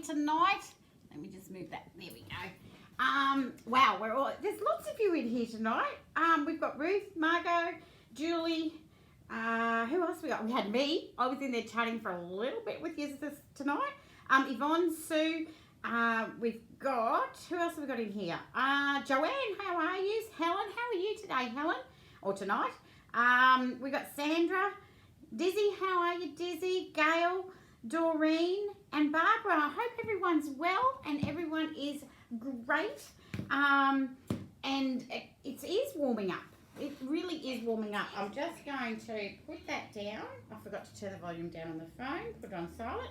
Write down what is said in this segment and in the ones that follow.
everybody tonight. Let me just move that. There we go. Wow, there's lots of you in here tonight. We've got Ruth, Margot, Julie. Who else we got? We had me. I was in there chatting for a little bit with you tonight. Yvonne, Sue. We've got, who else have we got in here? Joanne, how are you? Helen, how are you today, Helen? Or tonight? We got Sandra. Dizzy, how are you, Dizzy? Gail, Doreen, and Barbara. I hope everyone's well and everyone is great. And it is warming up. It really is warming up. I'm just going to put that down. I forgot to turn the volume down on the phone. Put it on silent.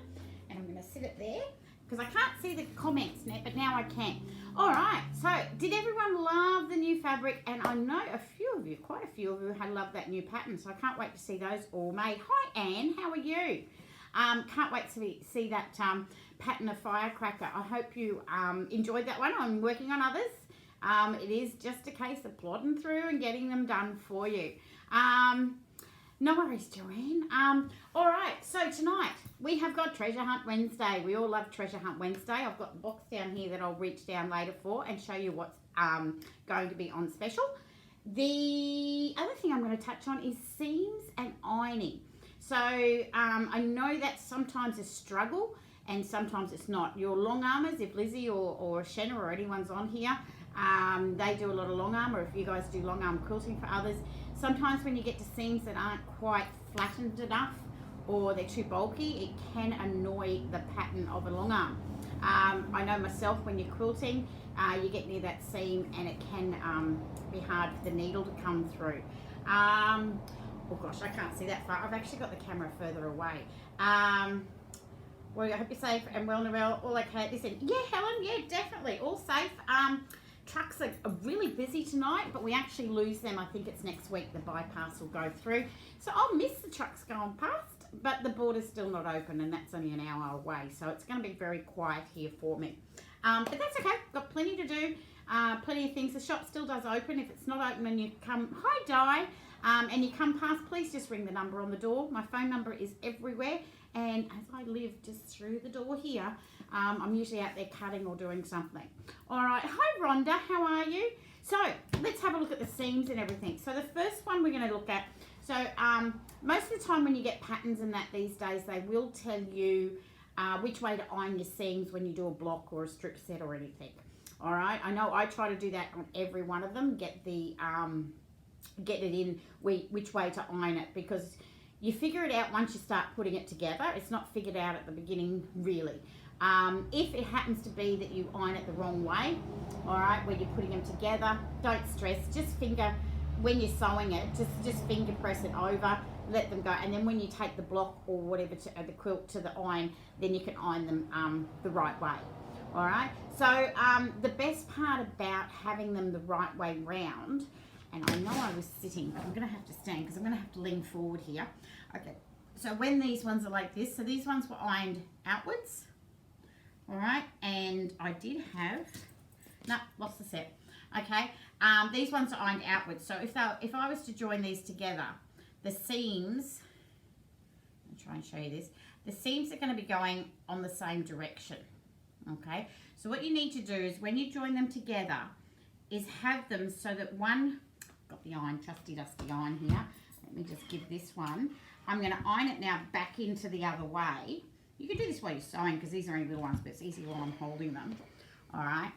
And I'm going to sit it there because I can't see the comments now, but now I can. All right. So did everyone love the new fabric? And I know a few of you, quite a few of you, had loved that new pattern. So I can't wait to see those all made. Hi, Anne. How are you? Can't wait to see that pattern of firecracker. I hope you enjoyed that one. I'm working on others. It is just a case of plodding through and getting them done for you. No worries, Joanne. All right, so tonight we have got Treasure Hunt Wednesday. We all love Treasure Hunt Wednesday. I've got the box down here that I'll reach down later for and show you what's going to be on special. The other thing I'm going to touch on is seams and ironing. So I know that's sometimes a struggle and sometimes it's not. Your long armers, if Lizzie or Shanna or anyone's on here, they do a lot of long arm, or if you guys do long arm quilting for others, sometimes when you get to seams that aren't quite flattened enough or they're too bulky, it can annoy the pattern of a long arm. I know myself, when you're quilting, you get near that seam and it can be hard for the needle to come through. Oh gosh, I can't see that far. I've actually got the camera further away. Well, I hope you're safe and well, Narelle. All okay. Listen, yeah, Helen, yeah, definitely, all safe. Trucks are really busy tonight, but we actually lose them. I think it's next week the bypass will go through. So I'll miss the trucks going past, but the border's still not open and that's only an hour away. So it's going to be very quiet here for me. But that's okay. Got plenty to do, plenty of things. The shop still does open. If it's not open and you come, hi Di, and you come past, please just ring the number on the door. My phone number is everywhere. And as I live just through the door here, I'm usually out there cutting or doing something. All right. Hi, Rhonda. How are you? So let's have a look at the seams and everything. So the first one we're going to look at, so most of the time when you get patterns and that these days, they will tell you which way to iron your seams when you do a block or a strip set or anything. All right. I know I try to do that on every one of them, get it in which way to iron it, because you figure it out once you start putting it together. It's not figured out at the beginning, really. If it happens to be that you iron it the wrong way, all right, when you're putting them together, don't stress. Just finger, when you're sewing it, just finger press it over, let them go. And then when you take the block or whatever, the quilt to the iron, then you can iron them the right way. All right. So the best part about having them the right way round, and I know I was sitting, but I'm going to have to stand because I'm going to have to lean forward here. Okay, so when these ones are like this, so these ones were ironed outwards, all right, and I did have, no, lost the set, okay, these ones are ironed outwards, so if I was to join these together, the seams, I'll try and show you this, the seams are going to be going on the same direction, okay, so what you need to do is when you join them together is have them so that one, got the iron, trusty dusty iron here. Let me just give this one. I'm going to iron it now back into the other way. You can do this while you're sewing because these are only little ones, but it's easy while I'm holding them. All right.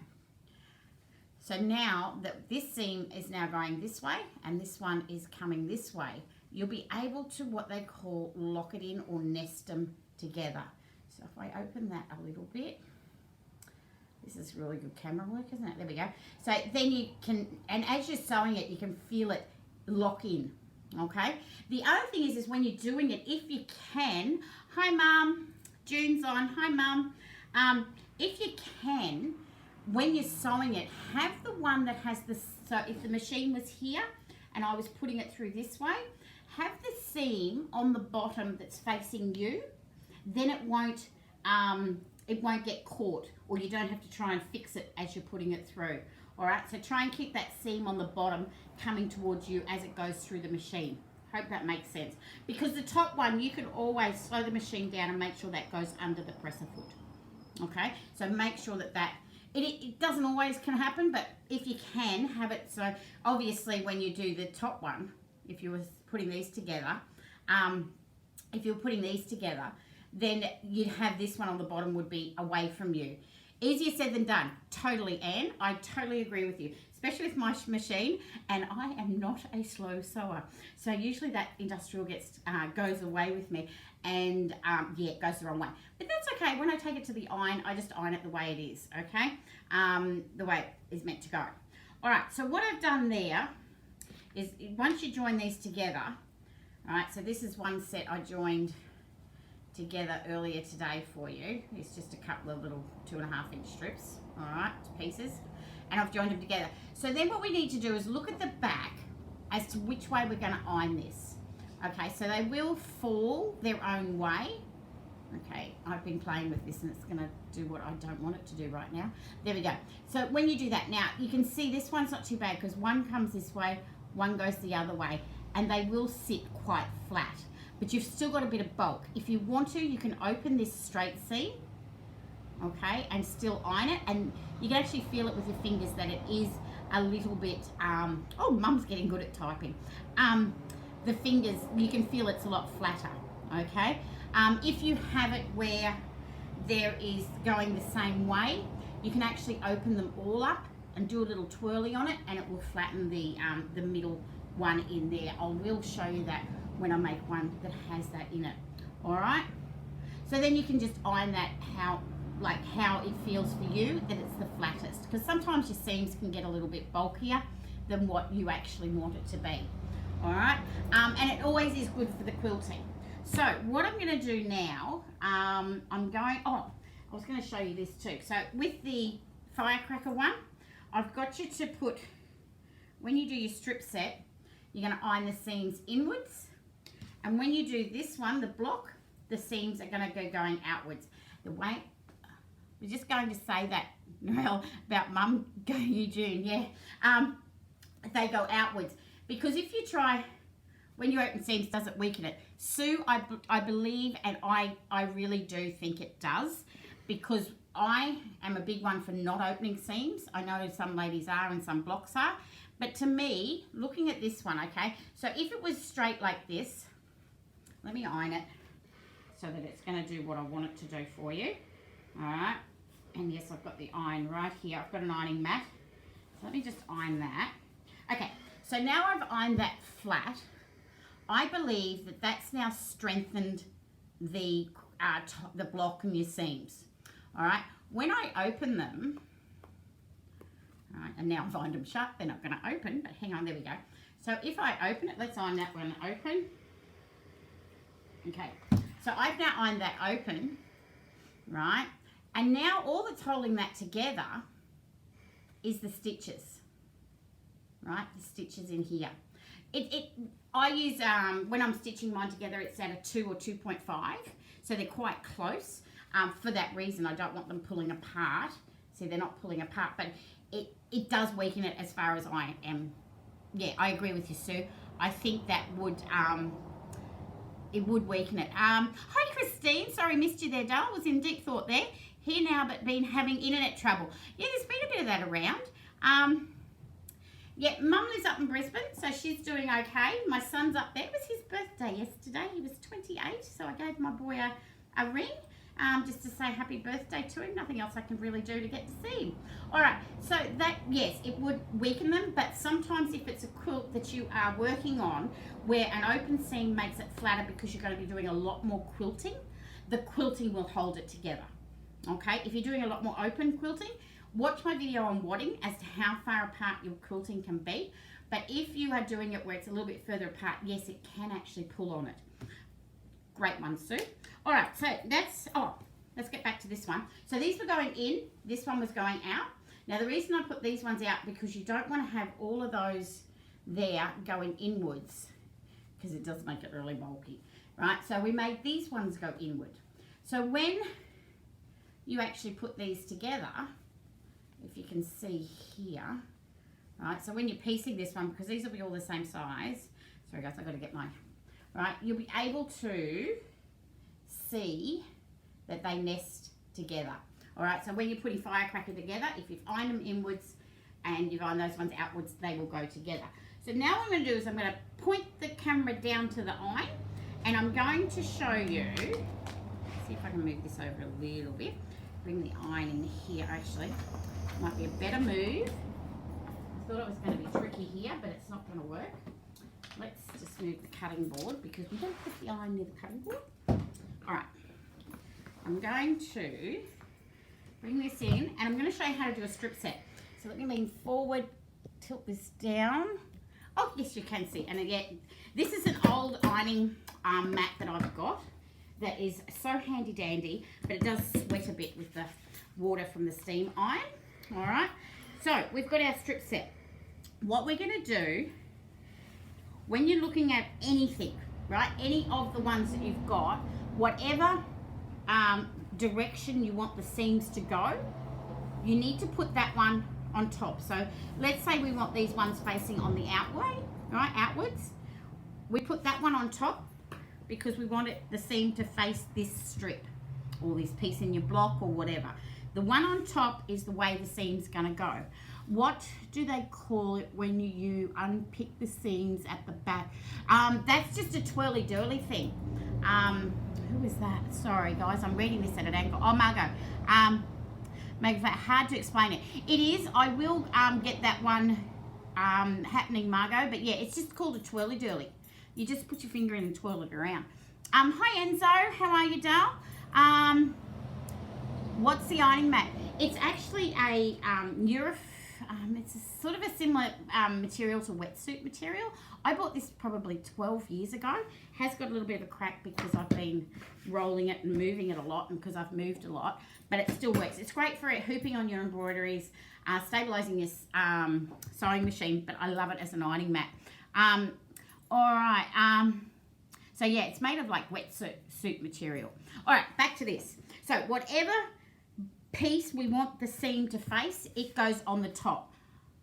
So now that this seam is now going this way and this one is coming this way, you'll be able to what they call lock it in or nest them together. So if I open that a little bit, this is really good camera work, isn't it? There we go. So then you can, and as you're sewing it, you can feel it lock in, okay? The other thing is when you're doing it, if you can, hi Mum, June's on, hi Mum. If you can, when you're sewing it, have the one that has the, so if the machine was here and I was putting it through this way, have the seam on the bottom that's facing you, then it won't get caught, or you don't have to try and fix it as you're putting it through. All right, so try and keep that seam on the bottom coming towards you as it goes through the machine. Hope that makes sense. Because the top one, you can always slow the machine down and make sure that goes under the presser foot. Okay, so make sure that it doesn't always can happen, but if you can have it, so obviously when you do the top one, if you were putting these together, if you're putting these together, then you'd have this one on the bottom would be away from you. Easier said than done. Totally, Anne. I totally agree with you, especially with my machine, and I am not a slow sewer. So usually that industrial goes away with me, and yeah, it goes the wrong way. But that's okay. When I take it to the iron, I just iron it the way it is, okay? The way it is meant to go. All right, so what I've done there is once you join these together, all right, so this is one set I joined together earlier today for you. It's just a couple of little 2.5-inch strips, all right, pieces, and I've joined them together. So then what we need to do is look at the back as to which way we're going to iron this. Okay, so they will fall their own way. Okay, I've been playing with this and it's going to do what I don't want it to do right now. There we go. So when you do that, now you can see this one's not too bad because one comes this way, one goes the other way, and they will sit quite flat. But you've still got a bit of bulk. If you want to, you can open this straight seam, okay, and still iron it, and you can actually feel it with your fingers that it is a little bit, oh, Mum's getting good at typing. The fingers, you can feel it's a lot flatter, okay? If you have it where there is going the same way, you can actually open them all up and do a little twirly on it, and it will flatten the middle one in there. I will show you that when I make one that has that in it. All right, so then you can just iron that how it feels for you, that it's the flattest, because sometimes your seams can get a little bit bulkier than what you actually want it to be. All right, and it always is good for the quilting. So what I'm going to do now, I was going to show you this too. So with the firecracker one, I've got you to put, when you do your strip set, you're going to iron the seams inwards. And when you do this one, the block, the seams are going to go going outwards. The way, we're just going to say that, Noelle, about Mum going Eugene, yeah. They go outwards. Because if you try, when you open seams, does it weaken it? Sue, I believe, and I really do think it does, because I am a big one for not opening seams. I know some ladies are and some blocks are. But to me, looking at this one, okay, so if it was straight like this, let me iron it so that it's going to do what I want it to do for you. All right, and yes, I've got the iron right here. I've got an ironing mat. So let me just iron that. Okay, so now I've ironed that flat. I believe that that's now strengthened the block and your seams. All right, when I open them, all right, and now I've ironed them shut, they're not going to open, but hang on, there we go. So if I open it, let's iron that one open. Okay, so I've now ironed that open, right? And now all that's holding that together is the stitches, right? The stitches in here. I use, when I'm stitching mine together, it's at a 2 or 2.5, so they're quite close. For that reason, I don't want them pulling apart. See, they're not pulling apart, but it does weaken it as far as I am. Yeah, I agree with you, Sue. I think that would, it would weaken it. Hi, Christine. Sorry, missed you there, darling. Was in deep thought there. Here now, but been having internet trouble. Yeah, there's been a bit of that around. Yeah, Mum lives up in Brisbane, so she's doing okay. My son's up there. It was his birthday yesterday. He was 28, so I gave my boy a ring just to say happy birthday to him. Nothing else I can really do to get to see him. All right, so that, yes, it would weaken them, but sometimes if it's a quilt that you are working on where an open seam makes it flatter because you're going to be doing a lot more quilting, the quilting will hold it together. Okay, if you're doing a lot more open quilting, watch my video on wadding as to how far apart your quilting can be. But if you are doing it where it's a little bit further apart, yes, it can actually pull on it. Great one, Sue. All right, so that's, let's get back to this one. So these were going in, this one was going out. Now the reason I put these ones out, because you don't want to have all of those there going inwards, because it does make it really bulky, right? So we made these ones go inward. So when you actually put these together, if you can see here, right, so when you're piecing this one, because these will be all the same size, sorry guys, I've got to get my, right, you'll be able to see that they nest together. All right, so when you're putting firecracker together, if you've ironed them inwards and you've ironed those ones outwards, they will go together. So now what I'm going to do is I'm going to point the camera down to the iron, and I'm going to show you, see if I can move this over a little bit, bring the iron in here actually, might be a better move. I thought it was going to be tricky here, but it's not going to work. Let's just move the cutting board because we don't put the iron near the cutting board. All right, I'm going to bring this in and I'm going to show you how to do a strip set. So let me lean forward, tilt this down. Oh, yes, you can see. And again, this is an old ironing mat that I've got that is so handy dandy, but it does sweat a bit with the water from the steam iron. All right, so we've got our strip set. What we're going to do, when you're looking at anything, right, any of the ones that you've got, whatever direction you want the seams to go, you need to put that one on top. So let's say we want these ones facing on the outway, right, outwards. We put that one on top because we want the seam to face this strip or this piece in your block or whatever. The one on top is the way the seam's going to go. What do they call it when you unpick the seams at the back? That's just a twirly-dirly thing. Who is that? Sorry, guys, I'm reading this at an angle. Oh, Margot. Make it hard to explain it. It is. I will get that one happening, Margot. But yeah, it's just called a twirly-dirly. You just put your finger in and twirl it around. Hi, Enzo. How are you, Dal? What's the ironing mat? It's actually a it's a sort of a similar material to wetsuit material. I bought this probably 12 years ago. Has got a little bit of a crack because I've been rolling it and moving it a lot and because I've moved a lot, but it still works. It's great for hooping on your embroideries, stabilizing your sewing machine, but I love it as an ironing mat. All right, so yeah, it's made of like wetsuit material. All right, back to this. So whatever piece we want the seam to face, it goes on the top.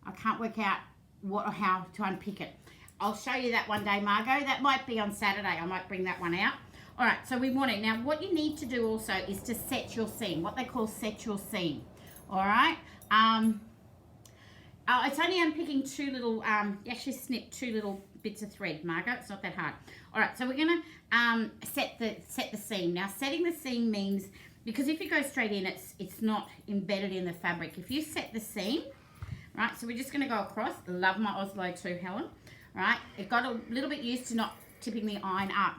I can't work out what or how to unpick it. I'll show you that one day, Margot. That might be on Saturday. I might bring that one out. All right, so we want it. Now, what you need to do also is to set your seam, what they call set your seam. All right. It's only unpicking two little, you actually snip two little bits of thread, Margot. It's not that hard. All right, so we're going to set the seam. Now, setting the seam means, because if you go straight in, it's not embedded in the fabric. If you set the seam, right, so we're just going to go across. Love my Oslo too, Helen. Right, it got a little bit used to not tipping the iron up.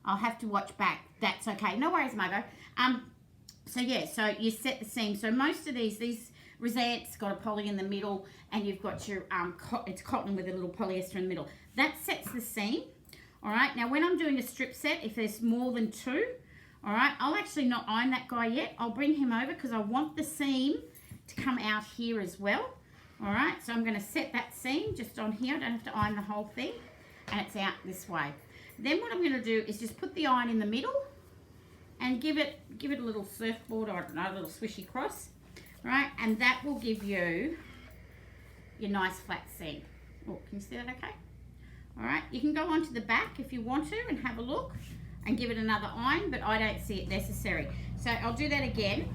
I'll have to watch back. That's okay. No worries, Margot. So yeah, so you set the seam. So most of these rosettes got a poly in the middle, and you've got your it's cotton with a little polyester in the middle. That sets the seam. All right. Now when I'm doing a strip set, if there's more than two, all right, I'll actually not iron that guy yet. I'll bring him over because I want the seam to come out here as well. All right, so I'm going to set that seam just on here. I don't have to iron the whole thing, and it's out this way. Then what I'm going to do is just put the iron in the middle and give it a little surfboard, or I don't know, a little swishy cross, right? And that will give you your nice flat seam. Oh, can you see that okay? All right, you can go onto the back if you want to and have a look and give it another iron, but I don't see it necessary. So I'll do that again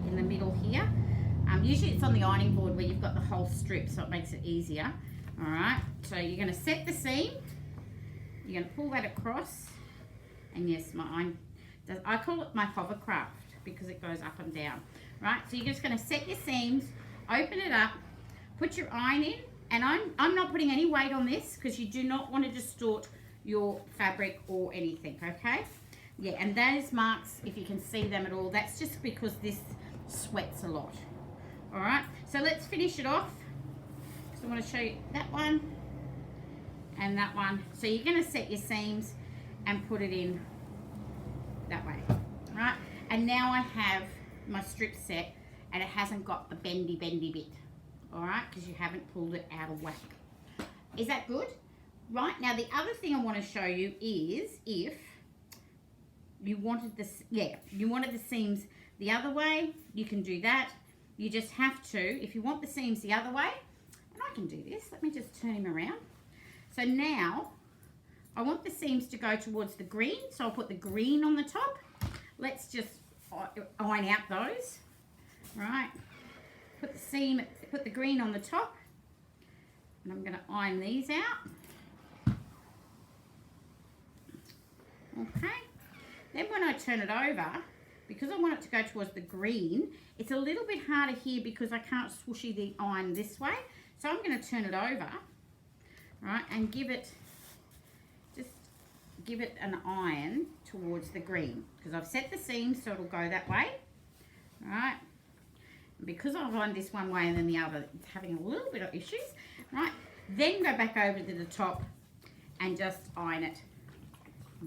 in the middle here. Usually it's on the ironing board where you've got the whole strip, so it makes it easier. All right, so you're going to set the seam. You're going to pull that across. And yes, I call it my hovercraft because it goes up and down. Right, so you're just going to set your seams, open it up, put your iron in. And I'm not putting any weight on this because you do not want to distort your fabric or anything, okay? Yeah, and those marks, if you can see them at all, that's just because this sweats a lot. All right, so let's finish it off. So I want to show you that one and that one. So you're going to set your seams and put it in that way, right? And now I have my strip set and it hasn't got the bendy bit, all right, because you haven't pulled it out of whack. Is that good? Right, now the other thing I want to show you is if you wanted this, you wanted the seams the other way, you can do that. You just have to, if you want the seams the other way, and I can do this, let me just turn him around. So now, I want the seams to go towards the green, so I'll put the green on the top. Let's just iron out those. right? Put the seam, put the green on the top, and I'm going to iron these out. Okay. Then when I turn it over, because I want it to go towards the green, it's a little bit harder here because I can't swooshy the iron this way. So I'm going to turn it over, right, and give it an iron towards the green, because I've set the seam so it'll go that way, right? And because I've ironed this one way and then the other, it's having a little bit of issues, right? Then go back over to the top and just iron it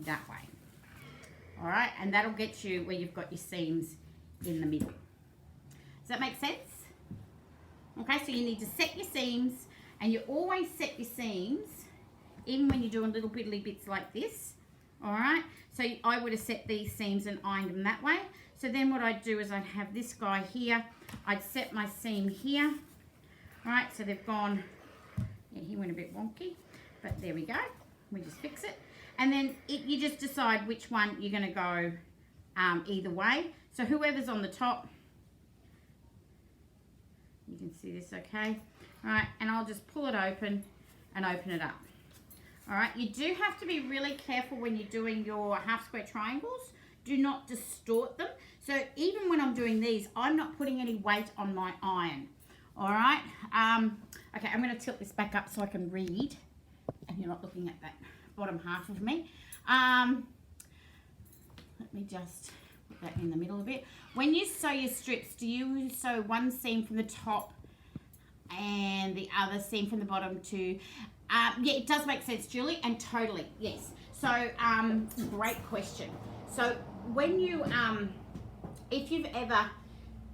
that way. All right, and that'll get you where you've got your seams in the middle. Does that make sense? Okay, so you need to set your seams, and you always set your seams, even when you're doing little piddly bits like this. All right, so I would have set these seams and ironed them that way. So then what I'd do is I'd have this guy here. I'd set my seam here. All right, so they've gone, yeah, he went a bit wonky, but there we go. We just fix it. And then you just decide which one you're going to go either way. So whoever's on the top, you can see this okay. All right, and I'll just pull it open and open it up. All right, you do have to be really careful when you're doing your half square triangles. Do not distort them. So even when I'm doing these, I'm not putting any weight on my iron. All right, okay, I'm going to tilt this back up so I can read and you're not looking at that bottom half of me. Let me just put that in the middle a bit. When you sew your strips, do you sew one seam from the top and the other seam from the bottom to, yeah, it does make sense, Julie, and totally, yes. So, great question. So when you, if you've ever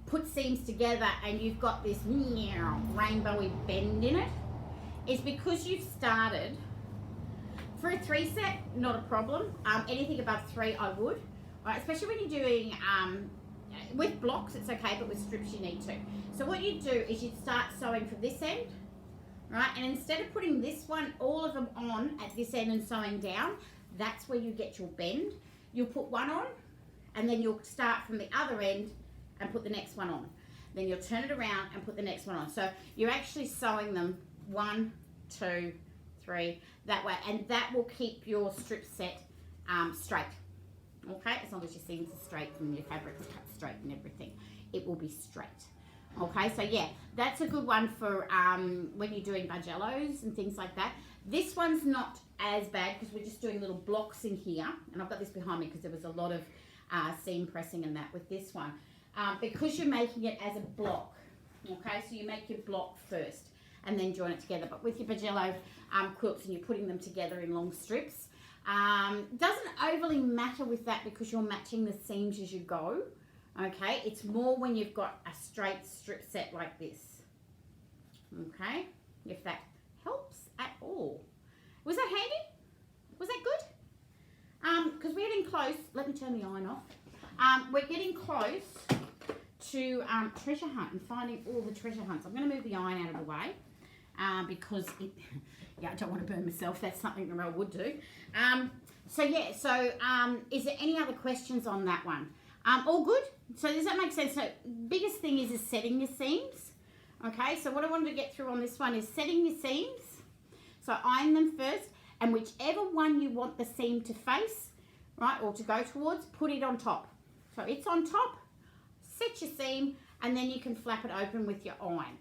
put seams together and you've got this rainbowy bend in it, it's because you've started. For a 3 set, not a problem. Anything above 3, I would. Right, especially when you're doing, with blocks, it's okay, but with strips, you need to. So what you do is you start sewing from this end, right? And instead of putting this one, all of them on at this end and sewing down, that's where you get your bend. You'll put one on, and then you'll start from the other end and put the next one on. Then you'll turn it around and put the next one on. So you're actually sewing them 1, 2, 3, that way, and that will keep your strip set straight. Okay, as long as your seams are straight and your fabric's cut straight and everything, it will be straight. Okay, so yeah, that's a good one for when you're doing bugellos and things like that. This one's not as bad because we're just doing little blocks in here, and I've got this behind me because there was a lot of seam pressing and that with this one. Because you're making it as a block, okay, so you make your block first and then join it together. But with your bugello quilts and you're putting them together in long strips, doesn't overly matter with that because you're matching the seams as you go. Okay, it's more when you've got a straight strip set like this. Okay, if that helps at all. Was that handy? Was that good? Because we're getting close. Let me turn the iron off. We're getting close to treasure hunt and finding all the treasure hunts. I'm going to move the iron out of the way because it, yeah, I don't want to burn myself. That's something that I would do. So is there any other questions on that one? All good? So does that make sense? So biggest thing is setting your seams. Okay, so what I wanted to get through on this one is setting your seams. So iron them first, and whichever one you want the seam to face, right, or to go towards, put it on top. So it's on top, set your seam, and then you can flap it open with your iron,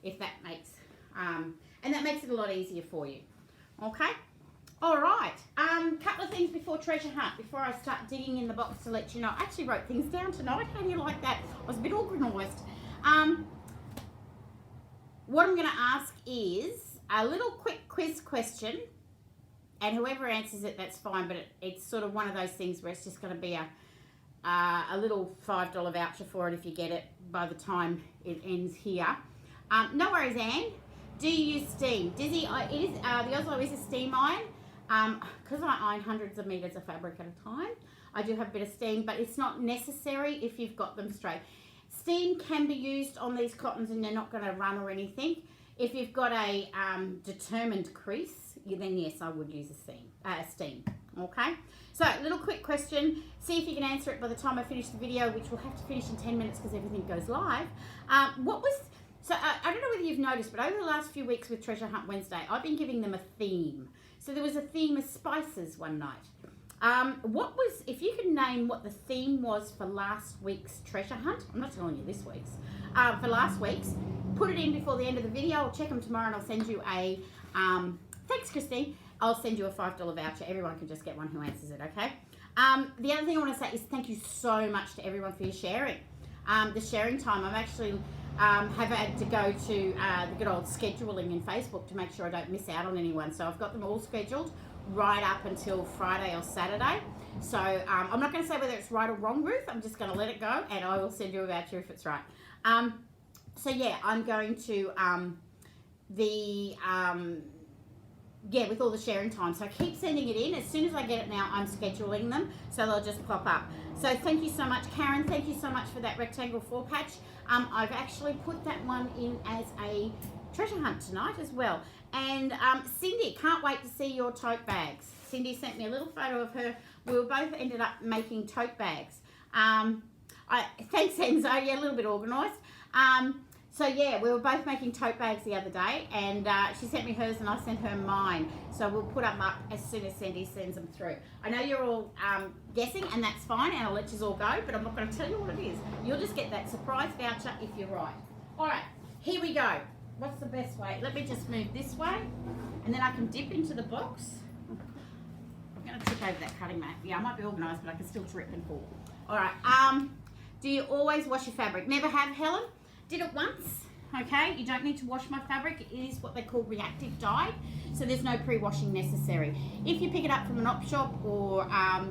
if that makes, and that makes it a lot easier for you. Okay? All right, couple of things before treasure hunt, before I start digging in the box to let you know. I actually wrote things down tonight. How do you like that? I was a bit organised. What I'm going to ask is a little quick quiz question, and whoever answers it, that's fine, but it's sort of one of those things where it's just going to be a little $5 voucher for it if you get it by the time it ends here. No worries, Anne. Do you use steam? Dizzy, the Oslo is a steam iron. Because I iron hundreds of meters of fabric at a time, I do have a bit of steam, but it's not necessary if you've got them straight. Steam can be used on these cottons and they're not going to run or anything. If you've got a determined crease, then yes, I would use a steam. Okay, so little quick question. See if you can answer it by the time I finish the video, which will have to finish in 10 minutes because everything goes live. I don't know whether you've noticed, but over the last few weeks with Treasure Hunt Wednesday, I've been giving them a theme. So there was a theme of spices one night. If you could name what the theme was for last week's treasure hunt, I'm not telling you this week's, for last week's, put it in before the end of the video. I'll check them tomorrow and I'll send you a, thanks Christine, I'll send you a $5 voucher. Everyone can just get one who answers it, okay? The other thing I want to say is thank you so much to everyone for your sharing. The sharing time, I've actually have had to go to the good old scheduling in Facebook to make sure I don't miss out on anyone. So I've got them all scheduled right up until Friday or Saturday. So I'm not going to say whether it's right or wrong, Ruth. I'm just going to let it go and I will send you a voucher if it's right. So yeah, I'm going to with all the sharing time. So keep sending it in. As soon as I get it now, I'm scheduling them. So they'll just pop up. So thank you so much, Karen. Thank you so much for that rectangle 4 patch. I've actually put that one in as a treasure hunt tonight as well. And Cindy, can't wait to see your tote bags. Cindy sent me a little photo of her. We were both ended up making tote bags. Thanks, Enzo. Yeah, a little bit organised. So yeah, we were both making tote bags the other day, and she sent me hers and I sent her mine. So we'll put them up as soon as Cindy sends them through. I know you're all guessing, and that's fine, and I'll let you all go, but I'm not going to tell you what it is. You'll just get that surprise voucher if you're right. All right, here we go. What's the best way? Let me just move this way, and then I can dip into the box. I'm going to tip over that cutting mat. Yeah, I might be organised, but I can still trip and fall. All right, do you always wash your fabric? Never have, Helen. Did it once, okay? You don't need to wash my fabric. It is what they call reactive dye, so there's no pre-washing necessary. If you pick it up from an op shop or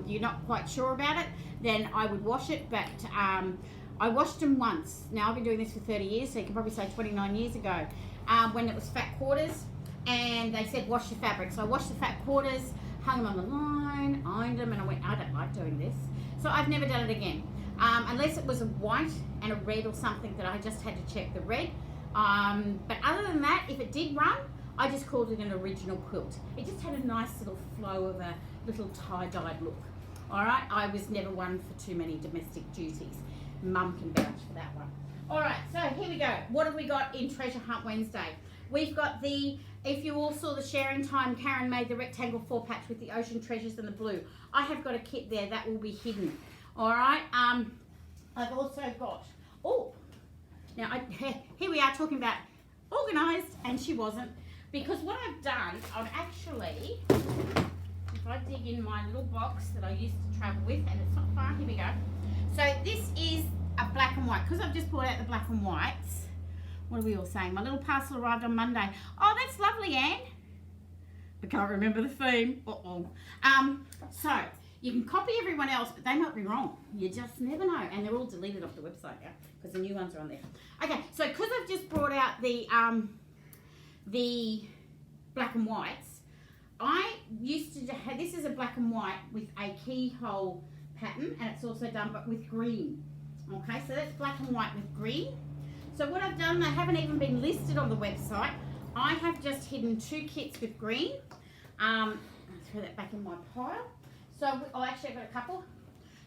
you're not quite sure about it, then I would wash it, but I washed them once. Now, I've been doing this for 30 years, so you can probably say 29 years ago, when it was fat quarters, and they said wash your fabric. So I washed the fat quarters, hung them on the line, ironed them, and I went, I don't like doing this. So I've never done it again. Unless it was a white and a red or something that I just had to check the red. But other than that, if it did run, I just called it an original quilt. It just had a nice little flow of a little tie-dyed look. All right, I was never one for too many domestic duties. Mum can vouch for that one. All right, so here we go. What have we got in Treasure Hunt Wednesday? We've got if you all saw the sharing time, Karen made the rectangle 4 patch with the ocean treasures and the blue. I have got a kit there that will be hidden. All right, I've also got, here we are talking about organised, and she wasn't, because what I've done, I've actually, if I dig in my little box that I used to travel with, and it's not far, here we go. So this is a black and white, because I've just brought out the black and whites. What are we all saying? My little parcel arrived on Monday. Oh, that's lovely, Anne. I can't remember the theme. So you can copy everyone else, but they might be wrong. You just never know. And they're all deleted off the website now because the new ones are on there. Okay, so because I've just brought out the black and whites, I used to have, this is a black and white with a keyhole pattern, and it's also done but with green. Okay, so that's black and white with green. So what I've done, they haven't even been listed on the website. I have just hidden 2 kits with green. I'll throw that back in my pile. So actually I've got a couple.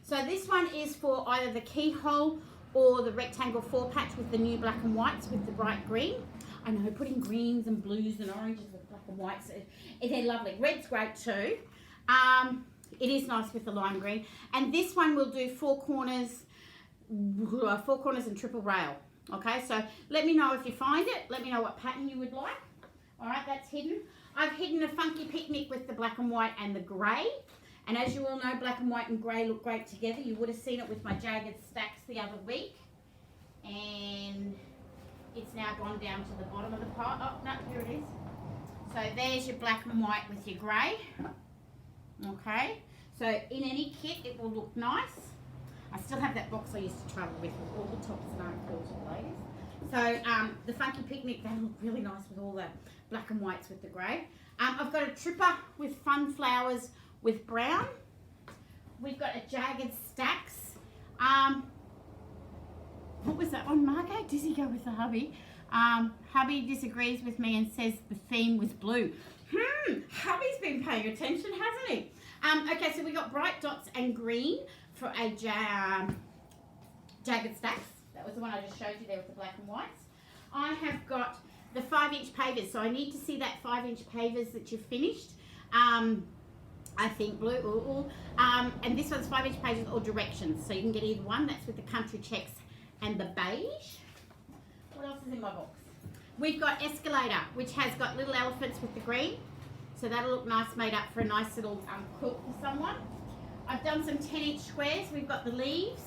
So this one is for either the keyhole or the rectangle 4 patch with the new black and whites with the bright green. I know, putting greens and blues and oranges with black and whites, they're lovely. Red's great too. It is nice with the lime green. And this one will do 4 corners and triple rail. Okay, so let me know if you find it. Let me know what pattern you would like. All right, that's hidden. I've hidden a funky picnic with the black and white and the grey. And as you all know, black and white and grey look great together. You would have seen it with my jagged stacks the other week. And it's now gone down to the bottom of the pile. Oh, no, here it is. So there's your black and white with your grey. Okay, so in any kit, it will look nice. I still have that box I used to travel with all the tops and aren't quilted ladies. So the funky picnic, that'll look really nice with all the black and whites with the grey. I've got a tripper with fun flowers with brown. We've got a jagged stacks. What was that one, Marco? Does he go with the hubby? Hubby disagrees with me and says the theme was blue. Hubby's been paying attention, hasn't he? Okay, so we got bright dots and green for a jagged stacks. That was the one I just showed you there with the black and whites. I have got the 5-inch pavers, so I need to see that 5-inch pavers that you've finished. I think blue, and this one's 5-inch pavers or directions, so you can get either one. That's with the country checks and the beige. What else is in my box? We've got escalator, which has got little elephants with the green, so that'll look nice, made up for a nice little quilt for someone. I've done some 10-inch squares. We've got the leaves,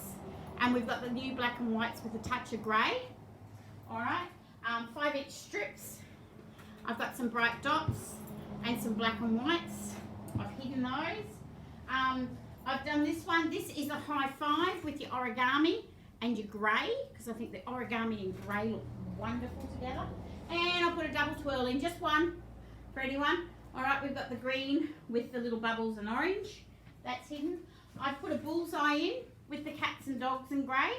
and we've got the new black and whites with a touch of grey. All right, 5-inch strips. I've got some bright dots and some black and whites. I've hidden those. I've done this one. This is a high 5 with your origami and your grey, because I think the origami and grey look wonderful together. And I'll put a double twirl in, just one for anyone. All right, we've got the green with the little bubbles and orange. That's hidden. I've put a bullseye in with the cats and dogs and grey.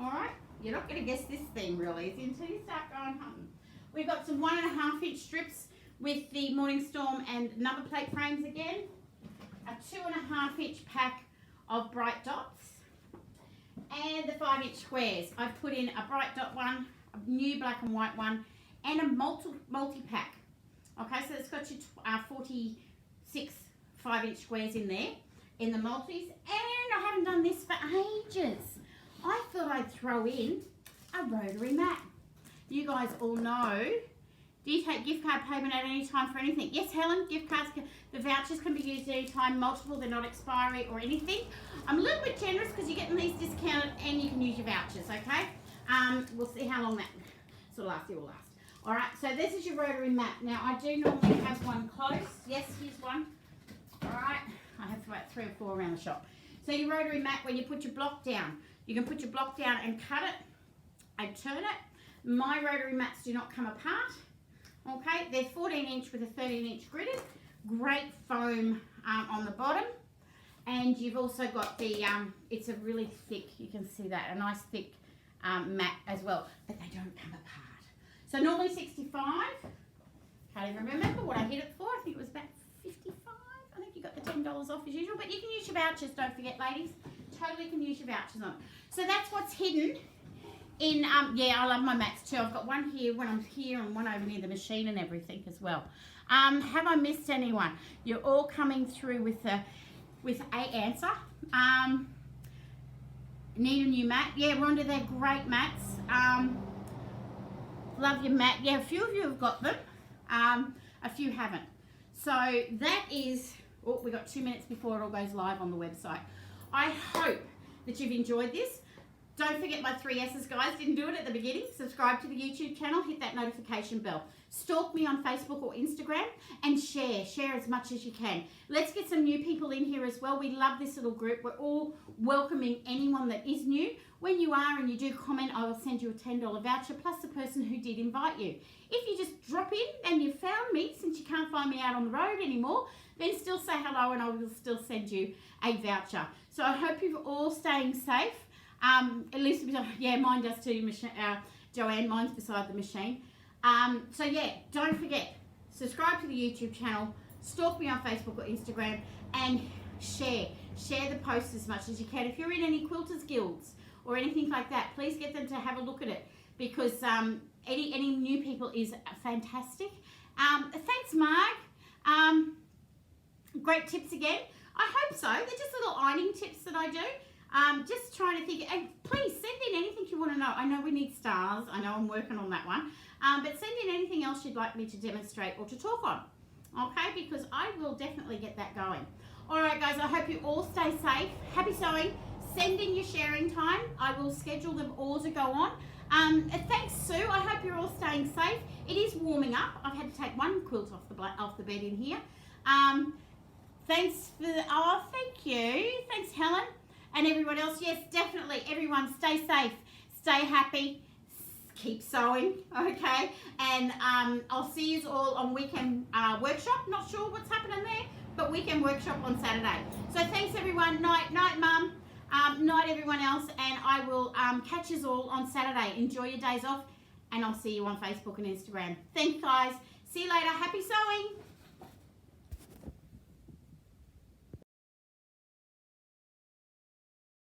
All right, you're not going to guess this theme real easy until you start going hunting. We've got some 1.5-inch strips with the Morningstorm and number plate frames again. A 2.5-inch pack of bright dots. And the 5-inch squares. I've put in a bright dot one, a new black and white one, and a multi-pack. Okay, so it's got your 46 5-inch squares in there, in the multis. And I haven't done this for ages. I thought I'd throw in a rotary mat. You guys all know, do you take gift card payment at any time for anything? Yes, Helen, gift cards, the vouchers can be used any time, multiple, they're not expiry or anything. I'm a little bit generous because you're getting these discounted and you can use your vouchers, okay? We'll see how long that sort of lasts, it will last. All right, so this is your rotary mat. Now, I do normally have one close. Yes, here's one. All right, I have about 3 or 4 around the shop. So your rotary mat, when you put your block down, you can put your block down and cut it and turn it. My rotary mats do not come apart. Okay, they're 14-inch with a 13-inch gridded. Great foam on the bottom. And you've also got the, it's a really thick, you can see that, a nice thick mat as well. But they don't come apart. So normally 65. Can't even remember what I hit it for. I think it was about 55. I think you got the $10 off as usual. But you can use your vouchers, don't forget, ladies. Totally can use your vouchers on. So that's what's hidden in, yeah, I love my mats too. I've got one here when I'm here and one over near the machine and everything as well. Have I missed anyone? You're all coming through with a answer. Need a new mat? Yeah, Rhonda, they're great mats. Love your mat. Yeah, a few of you have got them. A few haven't. So that is, oh, we got 2 minutes before it all goes live on the website. I hope that you've enjoyed this. Don't forget my 3 S's, guys. Didn't do it at the beginning. Subscribe to the YouTube channel. Hit that notification bell. Stalk me on Facebook or Instagram and share. Share as much as you can. Let's get some new people in here as well. We love this little group. We're all welcoming anyone that is new. When you are and you do comment, I will send you a $10 voucher plus the person who did invite you. If you just drop in and you found me, since you can't find me out on the road anymore, then still say hello and I will still send you a voucher. So I hope you're all staying safe. At least, yeah, mine does too, Joanne, mine's beside the machine. So yeah, don't forget, subscribe to the YouTube channel, stalk me on Facebook or Instagram, and share the posts as much as you can. If you're in any quilters guilds or anything like that, please get them to have a look at it, because any new people is fantastic. Thanks, Mark. Great tips again. I hope so. They're just little ironing tips that I do. Just trying to think, and please send in anything you want to know. I know we need stars. I know I'm working on that one. But send in anything else you'd like me to demonstrate or to talk on. Okay, because I will definitely get that going. All right, guys, I hope you all stay safe. Happy sewing. Send in your sharing time. I will schedule them all to go on. Thanks, Sue. I hope you're all staying safe. It is warming up. I've had to take one quilt off the bed in here. Thanks for, oh, thank you. Thanks, Helen. And everyone else, yes, definitely. Everyone, stay safe, stay happy, keep sewing, okay? And I'll see you all on weekend workshop. Not sure what's happening there, but weekend workshop on Saturday. So thanks, everyone. Night, Mum. Night, everyone else. And I will catch you all on Saturday. Enjoy your days off, and I'll see you on Facebook and Instagram. Thanks, guys. See you later. Happy sewing.